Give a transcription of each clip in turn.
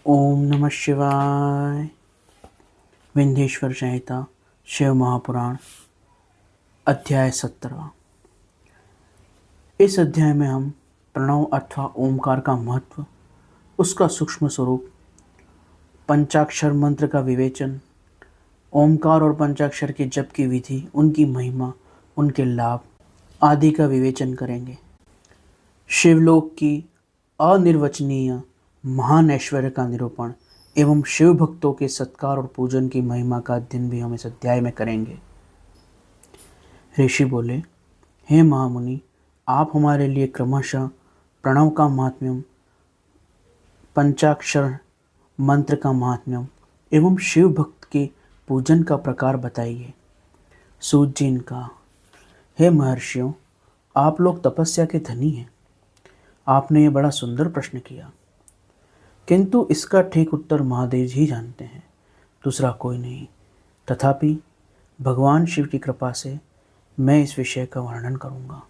ओम नमः शिवाय। विंध्येश्वर संहिता शिव महापुराण अध्याय 17। इस अध्याय में हम प्रणव अथवा ओमकार का महत्व, उसका सूक्ष्म स्वरूप, पंचाक्षर मंत्र का विवेचन, ओमकार और पंचाक्षर के जप की विधि, उनकी महिमा, उनके लाभ आदि का विवेचन करेंगे। शिवलोक की अनिर्वचनीय महान ऐश्वर्य का निरूपण एवं शिव भक्तों के सत्कार और पूजन की महिमा का अध्ययन भी हम इस अध्याय में करेंगे। ऋषि बोले, हे महामुनि, आप हमारे लिए क्रमशः प्रणव का महात्म्यम, पंचाक्षर मंत्र का महात्म्यम एवं शिव भक्त के पूजन का प्रकार बताइए। सूत जी ने कहा, हे महर्षियों, आप लोग तपस्या के धनी हैं। आपने ये बड़ा सुंदर प्रश्न किया, किंतु इसका ठीक उत्तर महादेव ही जानते हैं, दूसरा कोई नहीं। तथापि भगवान शिव की कृपा से मैं इस विषय का वर्णन करूंगा।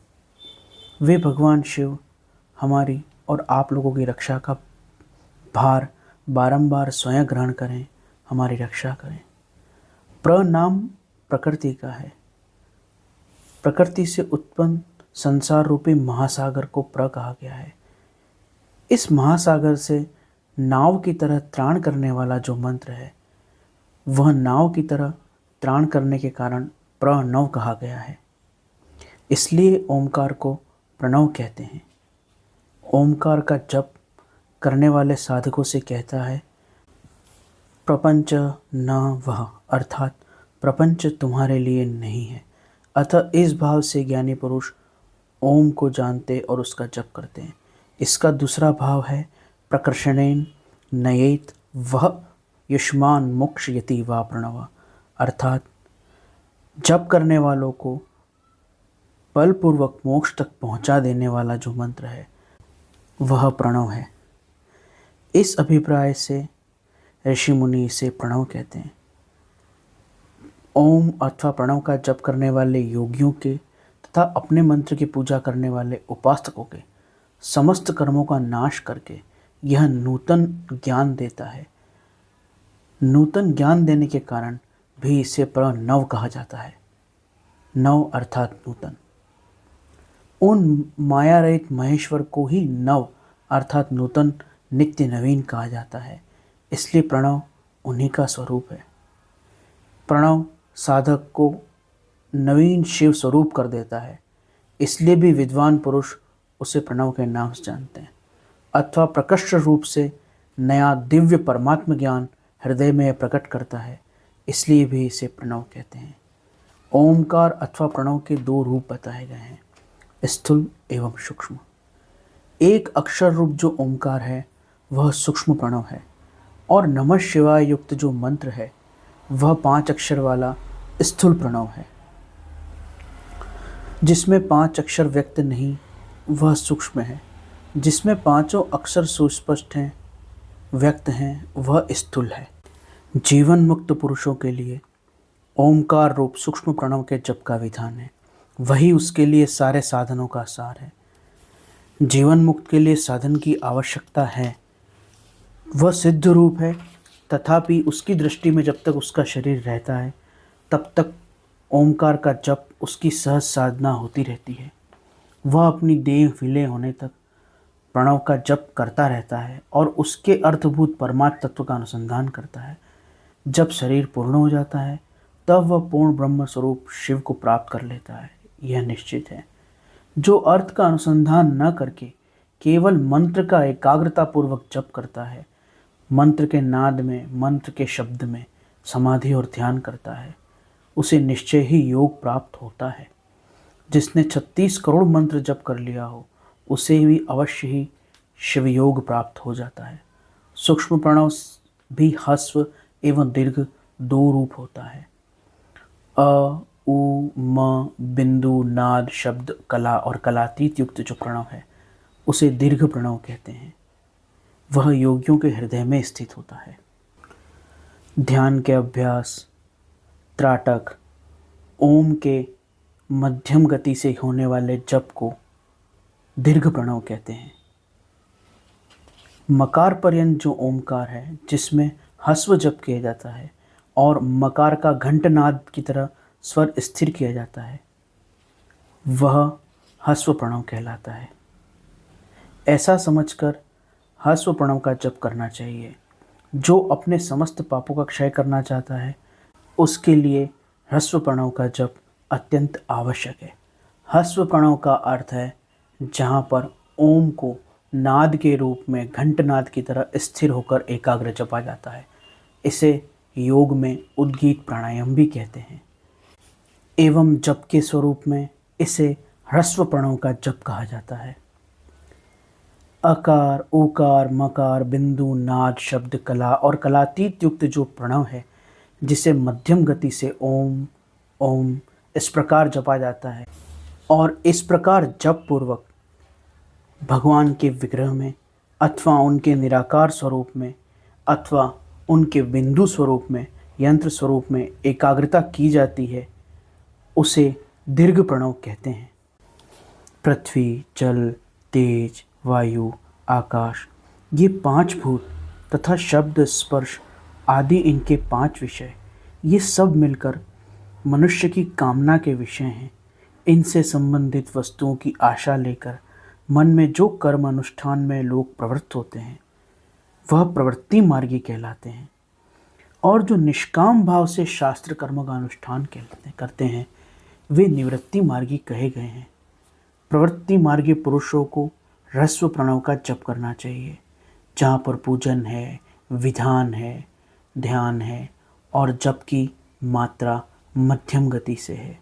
वे भगवान शिव हमारी और आप लोगों की रक्षा का भार बारंबार स्वयं ग्रहण करें, हमारी रक्षा करें। नाम प्रकृति का है। प्रकृति से उत्पन्न संसार रूपी महासागर को कहा गया है। इस महासागर से नाव की तरह त्राण करने वाला जो मंत्र है, वह नाव की तरह त्राण करने के कारण प्रणव कहा गया है। इसलिए ओमकार को प्रणव कहते हैं। ओमकार का जप करने वाले साधकों से कहता है, प्रपंच न वह, अर्थात प्रपंच तुम्हारे लिए नहीं है। अतः इस भाव से ज्ञानी पुरुष ओम को जानते और उसका जप करते हैं। इसका दूसरा भाव है, प्रकर्षणेन नयेत वह युष्मान मोक्षयति वा प्रणव, अर्थात जप करने वालों को बलपूर्वक मोक्ष तक पहुंचा देने वाला जो मंत्र है, वह प्रणव है। इस अभिप्राय से ऋषि मुनि इसे प्रणव कहते हैं। ओम अथवा प्रणव का जप करने वाले योगियों के तथा अपने मंत्र की पूजा करने वाले उपासकों के समस्त कर्मों का नाश करके यह नूतन ज्ञान देता है। नूतन ज्ञान देने के कारण भी इसे प्रणव कहा जाता है। नव अर्थात नूतन। उन माया रहित महेश्वर को ही नव अर्थात नूतन, नित्य नवीन कहा जाता है। इसलिए प्रणव उन्हीं का स्वरूप है। प्रणव साधक को नवीन शिव स्वरूप कर देता है। इसलिए भी विद्वान पुरुष उसे प्रणव के नाम से जानते हैं। अथवा प्रकृष्ट रूप से नया दिव्य परमात्म ज्ञान हृदय में प्रकट करता है, इसलिए भी इसे प्रणव कहते हैं। ओमकार अथवा प्रणव के दो रूप बताए गए हैं, स्थूल एवं सूक्ष्म। एक अक्षर रूप जो ओमकार है, वह सूक्ष्म प्रणव है, और नमः शिवाय युक्त जो मंत्र है, वह 5 अक्षर वाला स्थूल प्रणव है। जिसमें 5 अक्षर व्यक्त नहीं, वह सूक्ष्म है। जिसमें 5 अक्षर सुस्पष्ट हैं, व्यक्त हैं, वह स्थूल है। जीवन मुक्त पुरुषों के लिए ओमकार रूप सूक्ष्म प्रणव के जप का विधान है। वही उसके लिए सारे साधनों का सार है। जीवन मुक्त के लिए साधन की आवश्यकता है, वह सिद्ध रूप है। तथापि उसकी दृष्टि में जब तक उसका शरीर रहता है, तब तक ओमकार का जप उसकी सहज साधना होती रहती है। वह अपनी देह विलय होने तक प्रणव का जप करता रहता है और उसके अर्थभूत परमात्म तत्व का अनुसंधान करता है। जब शरीर पूर्ण हो जाता है, तब वह पूर्ण ब्रह्म स्वरूप शिव को प्राप्त कर लेता है, यह निश्चित है। जो अर्थ का अनुसंधान न करके केवल मंत्र का एकाग्रता पूर्वक जप करता है, मंत्र के नाद में, मंत्र के शब्द में समाधि और ध्यान करता है, उसे निश्चय ही योग प्राप्त होता है। जिसने 36 करोड़ मंत्र जप कर लिया हो, उसे भी अवश्य ही शिव योग प्राप्त हो जाता है। सूक्ष्म प्रणव भी ह्रस्व एवं दीर्घ 2 रूप होता है। अ, उ, म, बिंदु, नाद, शब्द, कला और कलातीत युक्त जो प्रणव है, उसे दीर्घ प्रणव कहते हैं। वह योगियों के हृदय में स्थित होता है। ध्यान के अभ्यास, त्राटक, ओम के मध्यम गति से होने वाले जप को दीर्घ प्रणव कहते हैं। मकार पर्यंत जो ओमकार है, जिसमें ह्रस्व जप किया जाता है और मकार का घंटनाद की तरह स्वर स्थिर किया जाता है, वह ह्रस्व प्रणव कहलाता है। ऐसा समझकर ह्रस्व प्रणव का जप करना चाहिए। जो अपने समस्त पापों का क्षय करना चाहता है, उसके लिए ह्रस्व प्रणव का जप अत्यंत आवश्यक है। ह्रस्व प्रणव का अर्थ है जहाँ पर ओम को नाद के रूप में घंटनाद की तरह स्थिर होकर एकाग्र जपा जाता है। इसे योग में उद्गीत प्राणायाम भी कहते हैं। एवं जप के स्वरूप में इसे ह्रस्व प्रणव का जप कहा जाता है। अकार, उकार, मकार, बिंदु, नाद, शब्द, कला और कलातीत युक्त जो प्रणव है, जिसे मध्यम गति से ओम ओम इस प्रकार जपा जाता है और इस प्रकार जप पूर्वक भगवान के विग्रह में अथवा उनके निराकार स्वरूप में अथवा उनके बिंदु स्वरूप में, यंत्र स्वरूप में एकाग्रता की जाती है, उसे दीर्घ प्रणव कहते हैं। पृथ्वी, जल, तेज, वायु, आकाश, ये 5 भूत तथा शब्द, स्पर्श आदि इनके 5 विषय, ये सब मिलकर मनुष्य की कामना के विषय हैं। इनसे संबंधित वस्तुओं की आशा लेकर मन में जो कर्म अनुष्ठान में लोग प्रवृत्त होते हैं, वह प्रवृत्ति मार्गी कहलाते हैं। और जो निष्काम भाव से शास्त्र कर्म का अनुष्ठान करते हैं, वे निवृत्ति मार्गी कहे गए हैं। प्रवृत्ति मार्गी पुरुषों को ह्रस्व प्रणव का जप करना चाहिए, जहाँ पर पूजन है, विधान है, ध्यान है और जप की मात्रा मध्यम गति से है।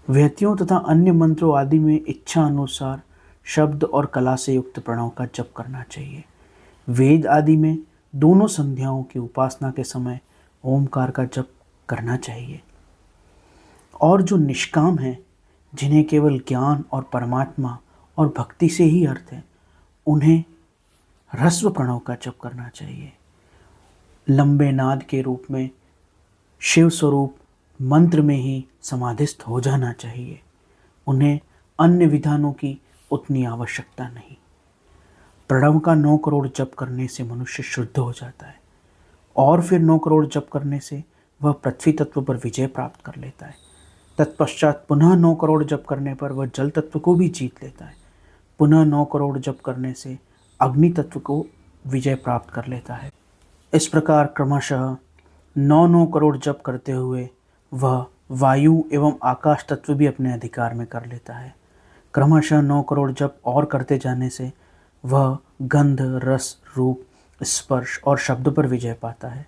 व्यक्तियों तथा अन्य मंत्रों आदि में इच्छा अनुसार शब्द और कला से युक्त प्रणव का जप करना चाहिए। वेद आदि में दोनों संध्याओं की उपासना के समय ओमकार का जप करना चाहिए। और जो निष्काम हैं, जिन्हें केवल ज्ञान और परमात्मा और भक्ति से ही अर्थ है, उन्हें ह्रस्व प्रणव का जप करना चाहिए। लंबे नाद के रूप में शिव स्वरूप मंत्र में ही समाधिस्थ हो जाना चाहिए। उन्हें अन्य विधानों की उतनी आवश्यकता नहीं। प्रणव का 9 करोड़ जप करने से मनुष्य शुद्ध हो जाता है और फिर 9 करोड़ जप करने से वह पृथ्वी तत्व पर विजय प्राप्त कर लेता है। तत्पश्चात पुनः 9 करोड़ जप करने पर वह जल तत्व को भी जीत लेता है। पुनः 9 करोड़ जप करने से अग्नि तत्व को विजय प्राप्त कर लेता है। इस प्रकार क्रमशः 9 करोड़ जप करते हुए वह वायु एवं आकाश तत्व भी अपने अधिकार में कर लेता है। क्रमशः 9 करोड़ जप और करते जाने से वह गंध, रस, रूप, स्पर्श और शब्द पर विजय पाता है।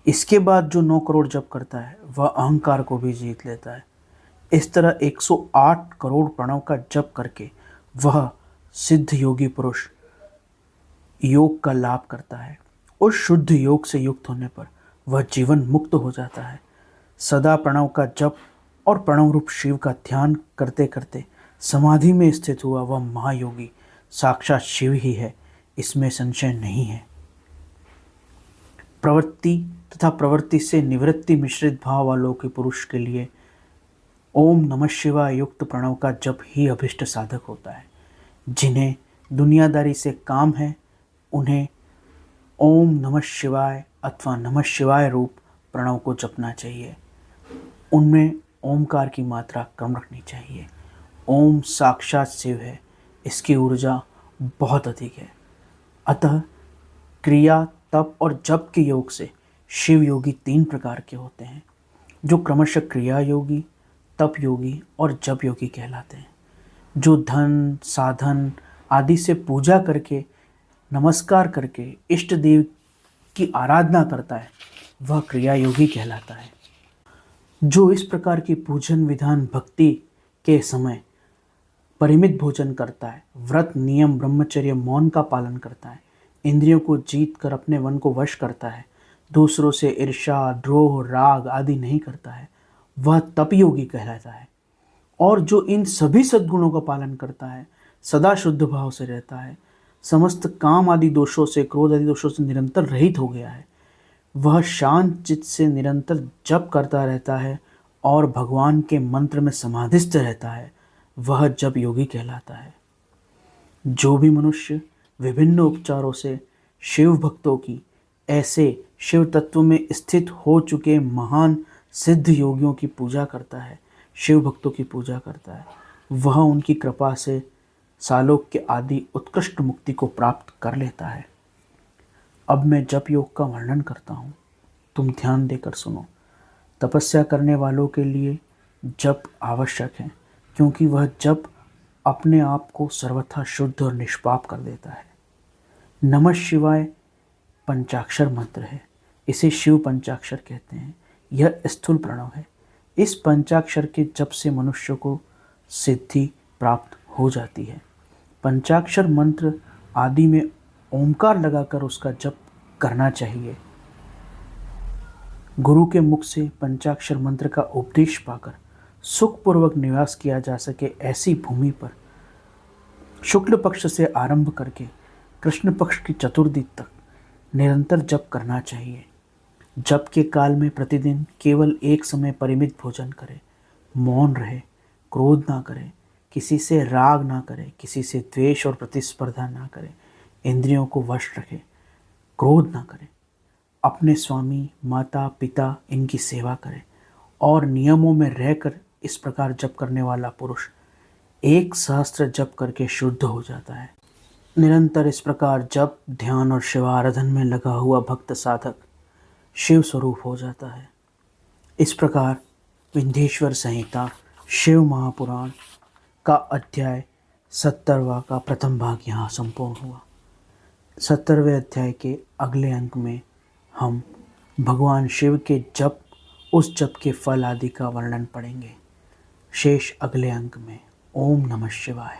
इसके बाद जो 9 करोड़ जप करता है, वह अहंकार को भी जीत लेता है। इस तरह 108 करोड़ प्रणव का जप करके वह सिद्ध योगी पुरुष योग का लाभ करता है। उस शुद्ध योग से युक्त होने पर वह जीवन मुक्त हो जाता है। सदा प्रणव का जप और प्रणव रूप शिव का ध्यान करते करते समाधि में स्थित हुआ वह महायोगी साक्षात शिव ही है, इसमें संशय नहीं है। प्रवृत्ति तथा प्रवृत्ति से निवृत्ति मिश्रित भाव वालों के पुरुष के लिए ओम नमः शिवाय युक्त प्रणव का जप ही अभिष्ट साधक होता है। जिन्हें दुनियादारी से काम है, उन्हें ओम नमः शिवाय अथवा नमः शिवाय रूप प्रणव को जपना चाहिए। उनमें ओमकार की मात्रा कम रखनी चाहिए। ओम साक्षात शिव है, इसकी ऊर्जा बहुत अधिक है। अतः क्रिया, तप और जप के योग से शिव योगी 3 प्रकार के होते हैं, जो क्रमशः क्रिया योगी, तप योगी और जप योगी कहलाते हैं। जो धन, साधन आदि से पूजा करके, नमस्कार करके इष्ट देव की आराधना करता है, वह क्रिया योगी कहलाता है। जो इस प्रकार की पूजन विधान भक्ति के समय परिमित भोजन करता है, व्रत, नियम, ब्रह्मचर्य, मौन का पालन करता है, इंद्रियों को जीत कर अपने मन को वश करता है, दूसरों से ईर्ष्या, द्रोह, राग आदि नहीं करता है, वह तप योगी कहलाता है। और जो इन सभी सद्गुणों का पालन करता है, सदा शुद्ध भाव से रहता है, समस्त काम आदि दोषों से, क्रोध आदि दोषों से निरंतर रहित हो गया है, वह शांत चित्त से निरंतर जप करता रहता है और भगवान के मंत्र में समाधिस्थ रहता है, वह जप योगी कहलाता है। जो भी मनुष्य विभिन्न उपचारों से शिव भक्तों की, ऐसे शिव तत्व में स्थित हो चुके महान सिद्ध योगियों की पूजा करता है, शिव भक्तों की पूजा करता है, वह उनकी कृपा से सालोक्य आदि उत्कृष्ट मुक्ति को प्राप्त कर लेता है। अब मैं जप योग का वर्णन करता हूँ, तुम ध्यान देकर सुनो। तपस्या करने वालों के लिए जप आवश्यक है, क्योंकि वह जप अपने आप को सर्वथा शुद्ध और निष्पाप कर देता है। नमः शिवाय पंचाक्षर मंत्र है, इसे शिव पंचाक्षर कहते हैं। यह स्थूल प्रणव है। इस पंचाक्षर के जप से मनुष्य को सिद्धि प्राप्त हो जाती है। पंचाक्षर मंत्र आदि में ओंकार लगाकर उसका जप करना चाहिए। गुरु के मुख से पंचाक्षर मंत्र का उपदेश पाकर सुखपूर्वक निवास किया जा सके, ऐसी भूमि पर शुक्ल पक्ष से आरंभ करके कृष्ण पक्ष की चतुर्थी तक निरंतर जप करना चाहिए। जप के काल में प्रतिदिन केवल एक समय परिमित भोजन करें, मौन रहे, क्रोध ना करें, किसी से राग ना करें, किसी से द्वेष और प्रतिस्पर्धा ना करें, इंद्रियों को वश रखें, क्रोध ना करें, अपने स्वामी माता पिता इनकी सेवा करें और नियमों में रहकर इस प्रकार जप करने वाला पुरुष 1 सहस्त्र जप करके शुद्ध हो जाता है। निरंतर इस प्रकार जप, ध्यान और शिवाराधन में लगा हुआ भक्त साधक शिव स्वरूप हो जाता है। इस प्रकार विंध्येश्वर संहिता शिव महापुराण का अध्याय 70वां का प्रथम भाग यहाँ संपूर्ण हुआ। 70वें अध्याय के अगले अंक में हम भगवान शिव के जप, उस जप के फल आदि का वर्णन पढ़ेंगे। शेष अगले अंक में। ओम नमः शिवाय।